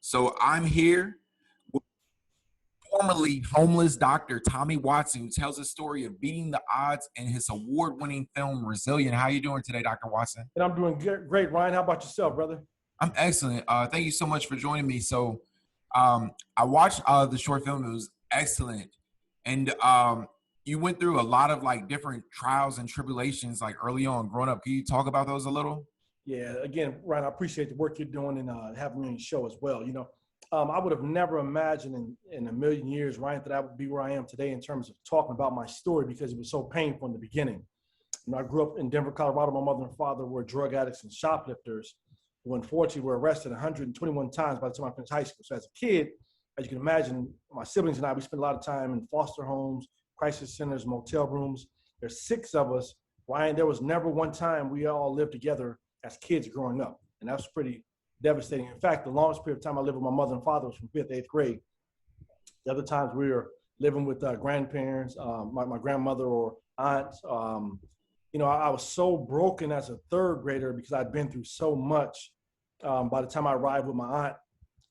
So I'm here with formerly homeless Dr. Tommy Watson, who tells the story of beating the odds in his award-winning film Resilient. How are you doing today, Dr. Watson? And I'm doing great, Ryan. How about yourself, brother? I'm excellent. Thank you so much for joining me. So I watched the short film. It was excellent. And you went through a lot of like different trials and tribulations like early on growing up. Can you talk about those a little? Yeah, again, Ryan, I appreciate the work you're doing and having me on the show as well. I would have never imagined in a million years, Ryan, that I would be where I am today in terms of talking about my story because it was so painful in the beginning. I grew up in Denver, Colorado. My mother and father were drug addicts and shoplifters who unfortunately were arrested 121 times by the time I finished high school. So as a kid, as you can imagine, my siblings and I, we spent a lot of time in foster homes, crisis centers, motel rooms. There's 6 of us. Ryan, there was never one time we all lived together as kids growing up. And that was pretty devastating. In fact, the longest period of time I lived with my mother and father was from 5th to 8th grade. The other times we were living with grandparents, my grandmother or aunts. I was so broken as a 3rd grader because I'd been through so much by the time I arrived with my aunt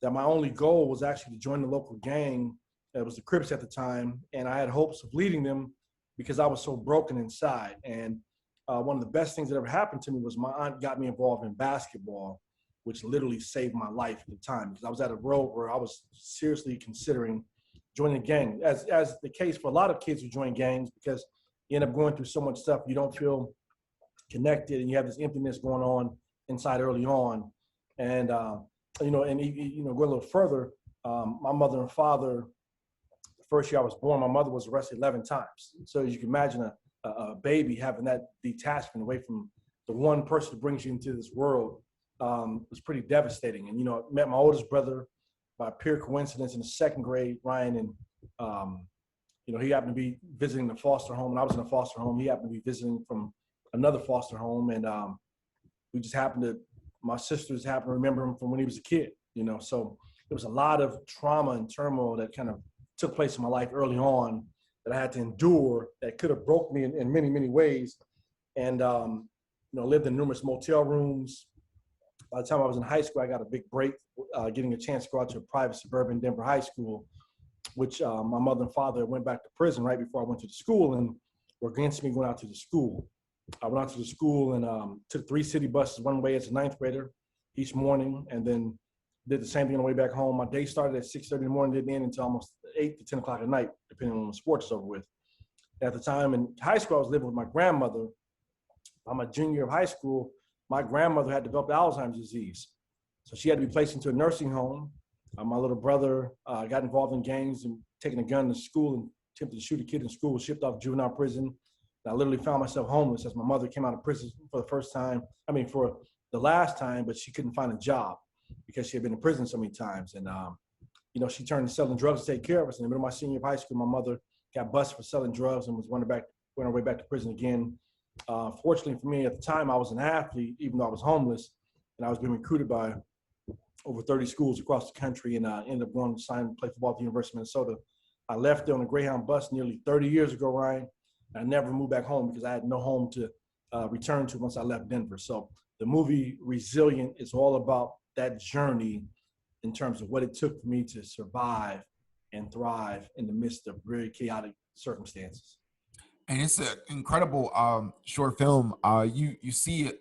that my only goal was actually to join the local gang. It was the Crips at the time. And I had hopes of leading them because I was so broken inside. And one of the best things that ever happened to me was my aunt got me involved in basketball, which literally saved my life at the time because I was at a road where I was seriously considering joining a gang, as the case for a lot of kids who join gangs because you end up going through so much stuff, you don't feel connected and you have this emptiness going on inside early on. And, going a little further, my mother and father, the first year I was born, my mother was arrested 11 times. So as you can imagine a baby having that detachment away from the one person who brings you into this world was pretty devastating. And, I met my oldest brother by pure coincidence in the 2nd grade, Ryan, and, he happened to be visiting the foster home, and I was in a foster home. He happened to be visiting from another foster home, and my sisters happened to remember him from when he was a kid, So there was a lot of trauma and turmoil that kind of took place in my life early on that I had to endure that could have broke me in many, many ways. And, lived in numerous motel rooms. By the time I was in high school, I got a big break, getting a chance to go out to a private suburban Denver high school, which my mother and father went back to prison right before I went to the school and were against me going out to the school. I went out to the school and took 3 city buses one way as a 9th grader each morning, and then did the same thing on the way back home. My day started at 6:30 in the morning, didn't end until almost 8 to 10 o'clock at night, depending on when sports is over with. At the time in high school, I was living with my grandmother. I'm a junior year of high school. My grandmother had developed Alzheimer's disease. So she had to be placed into a nursing home. My little brother got involved in gangs and taking a gun to school and attempted to shoot a kid in school, was shipped off to juvenile prison. And I literally found myself homeless as my mother came out of prison for the last time, but she couldn't find a job because she had been in prison so many times. And, she turned to selling drugs to take care of us. In the middle of my senior year of high school, my mother got busted for selling drugs and was went her way back to prison again. Fortunately for me, at the time, I was an athlete, even though I was homeless, and I was being recruited by over 30 schools across the country, and ended up going to sign and play football at the University of Minnesota. I left there on a Greyhound bus nearly 30 years ago, Ryan. I never moved back home because I had no home to return to once I left Denver. So the movie Resilient is all about that journey in terms of what it took for me to survive and thrive in the midst of very chaotic circumstances. And it's an incredible short film. You see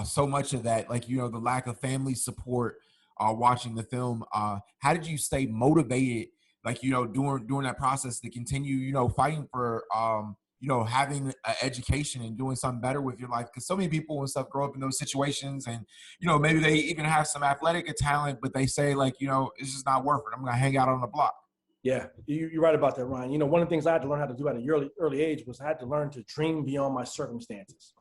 so much of that, like the lack of family support. Watching the film, how did you stay motivated, like during that process to continue, fighting for having an education and doing something better with your life? Because so many people and stuff grow up in those situations, and maybe they even have some athletic talent, but they say like it's just not worth it. I'm gonna hang out on the block. Yeah, you're right about that, Ryan. One of the things I had to learn how to do at an early age was I had to learn to dream beyond my circumstances.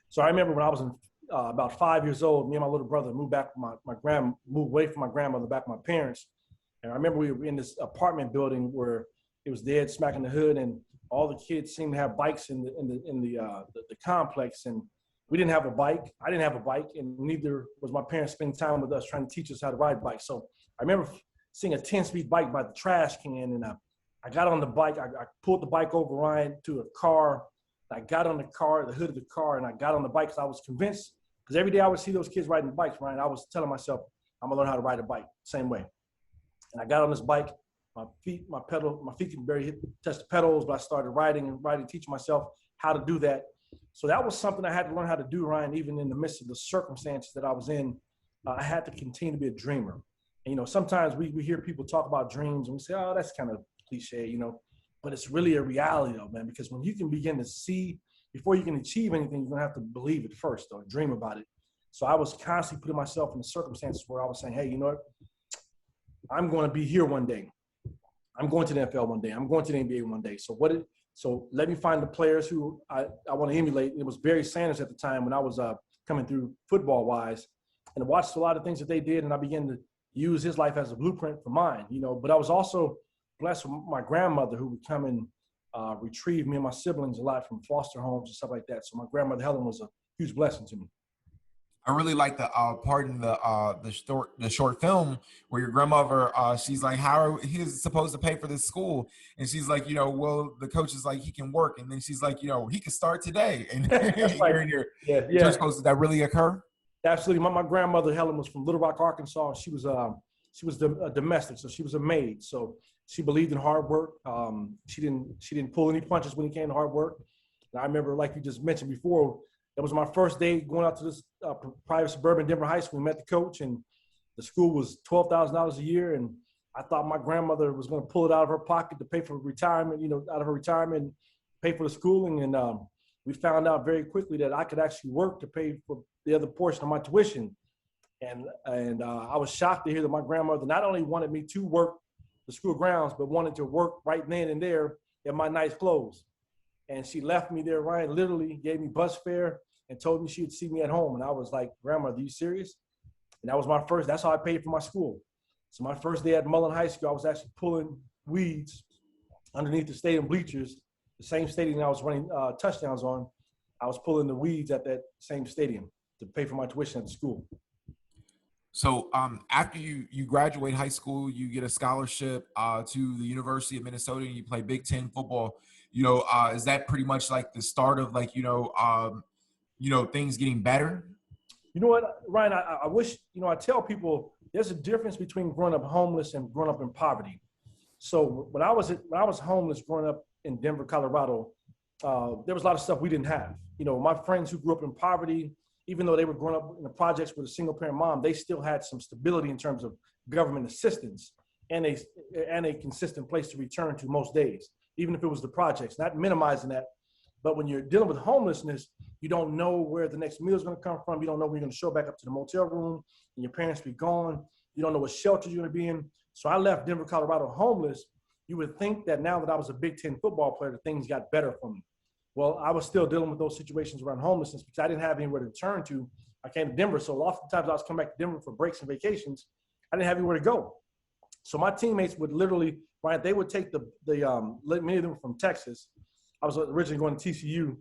So I remember when I was about 5 years old, me and my little brother moved away from my grandmother, back with my parents. And I remember we were in this apartment building where it was dead smack in the hood, and all the kids seemed to have bikes in the complex. And we didn't have a bike. I didn't have a bike, and neither was my parents spending time with us trying to teach us how to ride bikes. So I remember seeing a 10-speed bike by the trash can, and I got on the bike. I pulled the bike over, Ryan, to a car. I got on the hood of the car, and I got on the bike because I was convinced, because every day I would see those kids riding bikes, Ryan, I was telling myself, I'm going to learn how to ride a bike same way. And I got on this bike. My feet can barely touch the pedals, but I started riding, teaching myself how to do that. So that was something I had to learn how to do, Ryan, even in the midst of the circumstances that I was in. I had to continue to be a dreamer. And, sometimes we hear people talk about dreams and we say, oh, that's kind of cliche, but it's really a reality though, man, because when you can begin to see, before you can achieve anything, you're gonna have to believe it first or dream about it. So I was constantly putting myself in the circumstances where I was saying, hey, you know what? I'm going to be here one day. I'm going to the NFL one day. I'm going to the NBA one day. So let me find the players who I want to emulate. It was Barry Sanders at the time when I was coming through football wise, and I watched a lot of things that they did, and I began to use his life as a blueprint for mine, but I was also blessed with my grandmother who would come and retrieve me and my siblings a lot from foster homes and stuff like that. So my grandmother Helen was a huge blessing to me. I really like the part in the short film where your grandmother, she's like, how he's supposed to pay for this school? And she's like, well, the coach is like, he can work. And then she's like, he can start today. And you're in your church coach. Did that really occur? Absolutely. My grandmother Helen was from Little Rock, Arkansas. She was a domestic, so she was a maid. So she believed in hard work. She didn't pull any punches when it came to hard work. And I remember, like you just mentioned before, that was my first day going out to this private suburban Denver high school. We met the coach, and the school was $12,000 a year. And I thought my grandmother was going to pull it out of her pocket to pay for retirement, out of her retirement, pay for the schooling. And we found out very quickly that I could actually work to pay for the other portion of my tuition. And I was shocked to hear that my grandmother not only wanted me to work the school grounds, but wanted to work right then and there in my nice clothes. And she left me there, Ryan, literally gave me bus fare and told me she would see me at home. And I was like, Grandma, are you serious? And that was that's how I paid for my school. So my first day at Mullen High School, I was actually pulling weeds underneath the stadium bleachers, the same stadium I was running touchdowns on. I was pulling the weeds at that same stadium to pay for my tuition at the school. So after you graduate high school, you get a scholarship to the University of Minnesota, and you play Big Ten football. Is that pretty much like the start of things getting better? You know what, Ryan, I wish, I tell people there's a difference between growing up homeless and growing up in poverty. So when I was homeless growing up in Denver, Colorado, there was a lot of stuff we didn't have. My friends who grew up in poverty, even though they were growing up in the projects with a single parent mom, they still had some stability in terms of government assistance and a consistent place to return to most days, even if it was the projects, not minimizing that. But when you're dealing with homelessness, you don't know where the next meal is going to come from. You don't know when you're going to show back up to the motel room and your parents be gone. You don't know what shelter you're going to be in. So I left Denver, Colorado homeless. You would think that now that I was a Big Ten football player, that things got better for me. Well, I was still dealing with those situations around homelessness because I didn't have anywhere to turn to. I came to Denver. So oftentimes I was coming back to Denver for breaks and vacations. I didn't have anywhere to go. So my teammates would literally, right, they would take many of them from Texas. I was originally going to TCU,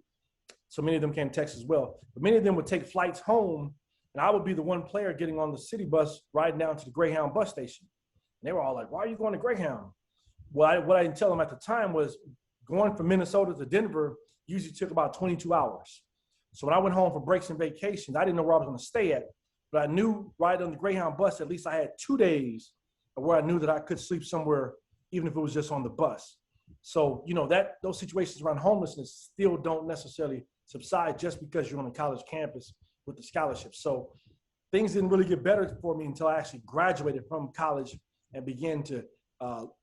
so many of them came to Texas as well. But many of them would take flights home, and I would be the one player getting on the city bus riding down to the Greyhound bus station. And they were all like, why are you going to Greyhound? Well, what I didn't tell them at the time was going from Minnesota to Denver usually took about 22 hours. So when I went home for breaks and vacations, I didn't know where I was going to stay at, but I knew right on the Greyhound bus, at least I had 2 days where I knew that I could sleep somewhere, even if it was just on the bus. So, those situations around homelessness still don't necessarily subside just because you're on a college campus with the scholarship. So things didn't really get better for me until I actually graduated from college and began to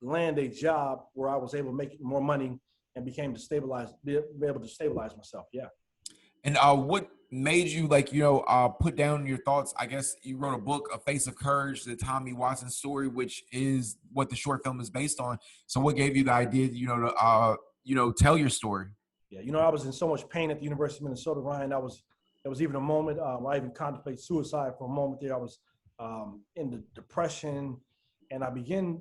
land a job where I was able to make more money and be able to stabilize myself. Yeah. And what made you put down your thoughts? I guess you wrote a book, A Face of Courage, the Tommy Watson story, which is what the short film is based on. So what gave you the idea, to tell your story? Yeah. I was in so much pain at the University of Minnesota, Ryan. There was even a moment where I even contemplated suicide for a moment there. I was in the depression, and I began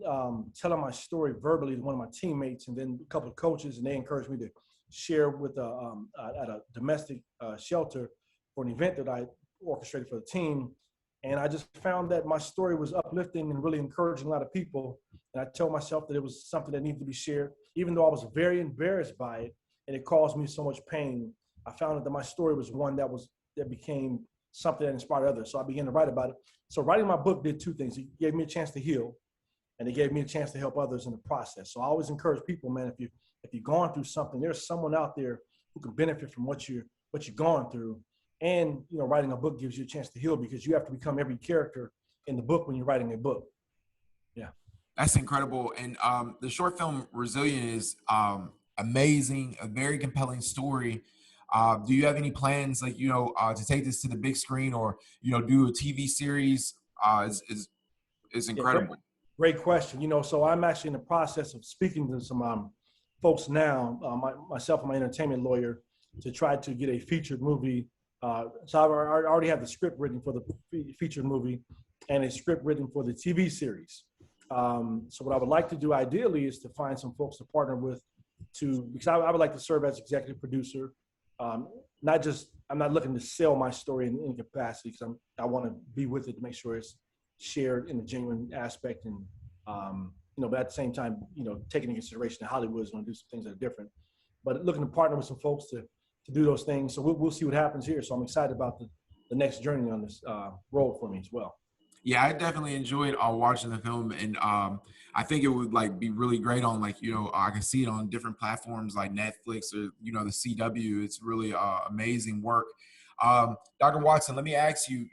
telling my story verbally to one of my teammates and then a couple of coaches, and they encouraged me to share with at a domestic shelter for an event that I orchestrated for the team. And I just found that my story was uplifting and really encouraging a lot of people. And I told myself that it was something that needed to be shared, even though I was very embarrassed by it and it caused me so much pain. I found that my story was one that became something that inspired others. So I began to write about it. So writing my book did two things. It gave me a chance to heal. and it gave me a chance to help others in the process. So I always encourage people, man, if you're going through something, there's someone out there who can benefit from what you're going through. And, you know, writing a book gives you a chance to heal, because you have to become every character in the book when you're writing a book. Yeah. That's incredible. And the short film Resilient is amazing, a very compelling story. Do you have any plans, like, to take this to the big screen, or, do a TV series? Is Yeah, incredible. great question. You know, so I'm actually in the process of speaking to some folks now, myself and my entertainment lawyer, to try to get a featured movie. So I already have the script written for the featured movie and a script written for the TV series. So what I would like to do ideally is to find some folks to partner with, because I would like to serve as executive producer. I'm not looking to sell my story in any capacity, because I want to be with it to make sure it's shared in a genuine aspect, and but at the same time, taking into consideration that Hollywood is going to do some things that are different, but looking to partner with some folks to do those things. So we'll see what happens here. So I'm excited about the next journey on this role for me as well. Yeah, I definitely enjoyed watching the film, and I think it would be really great on I can see it on different platforms like Netflix or the CW. It's really amazing work. Dr. Watson, let me ask you,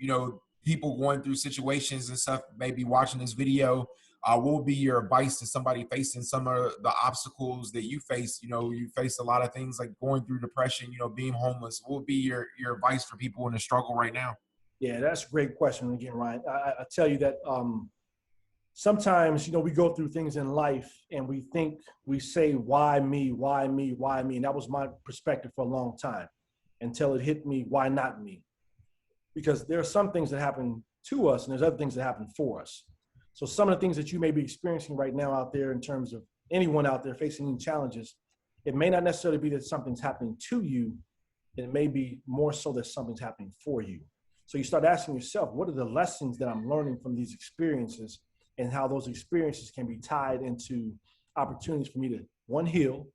people going through situations and stuff, maybe watching this video, what would be your advice to somebody facing some of the obstacles that you face? You face a lot of things like going through depression, being homeless. What would be your advice for people in the struggle right now? Yeah, that's a great question. Again, Ryan, I tell you that sometimes, we go through things in life and we say, why me, why me, why me? And that was my perspective for a long time, until it hit me, why not me? Because there are some things that happen to us and there's other things that happen for us. So some of the things that you may be experiencing right now out there, in terms of anyone out there facing any challenges, it may not necessarily be that something's happening to you. It may be more so that something's happening for you. So you start asking yourself, what are the lessons that I'm learning from these experiences, and how those experiences can be tied into opportunities for me to, one, heal,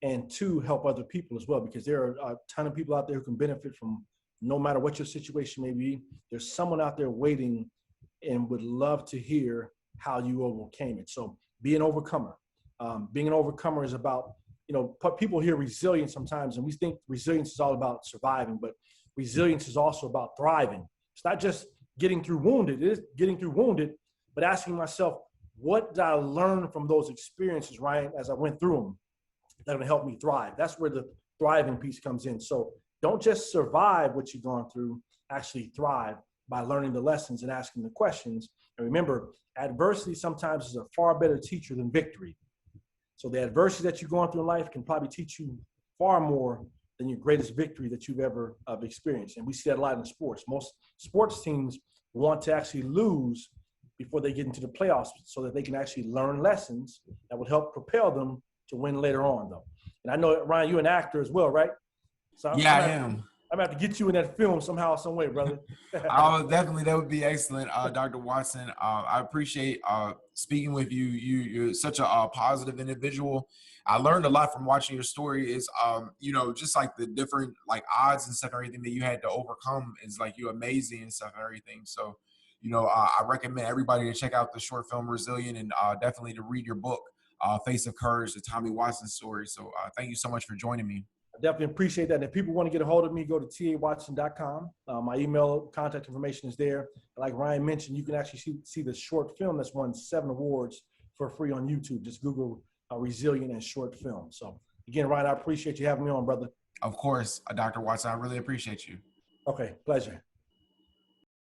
and two, help other people as well, because there are a ton of people out there who can benefit from, no matter what your situation may be, there's someone out there waiting and would love to hear how you overcame it. So be an overcomer. Being an overcomer is about, people hear resilience sometimes, and we think resilience is all about surviving, but resilience is also about thriving. It's not just getting through wounded. It is getting through wounded, but asking myself, what did I learn from those experiences, Ryan, as I went through them, that are going to help me thrive? That's where the thriving piece comes in. So don't just survive what you've gone through, actually thrive by learning the lessons and asking the questions. And remember, adversity sometimes is a far better teacher than victory. So the adversity that you're going through in life can probably teach you far more than your greatest victory that you've ever experienced. And we see that a lot in sports. Most sports teams want to actually lose before they get into the playoffs, so that they can actually learn lessons that will help propel them to win later on, though. And I know, Ryan, you're an actor as well, right? So yeah, I am. I'm going to have to get you in that film somehow, some way, brother. Oh, definitely. That would be excellent, Dr. Watson. I appreciate speaking with you. You're such a positive individual. I learned a lot from watching your story. Is just like the different odds and stuff, and everything that you had to overcome is you're amazing and stuff and everything. So, I recommend everybody to check out the short film Resilient, and definitely to read your book, Face of Courage, the Tommy Watson story. So thank you so much for joining me. I definitely appreciate that. And if people want to get a hold of me, go to tawatson.com. My email contact information is there. Like Ryan mentioned, you can actually see the short film that's won 7 awards for free on YouTube. Just Google Resilient and short film. So again, Ryan, I appreciate you having me on, brother. Of course, Dr. Watson, I really appreciate you. Okay, pleasure.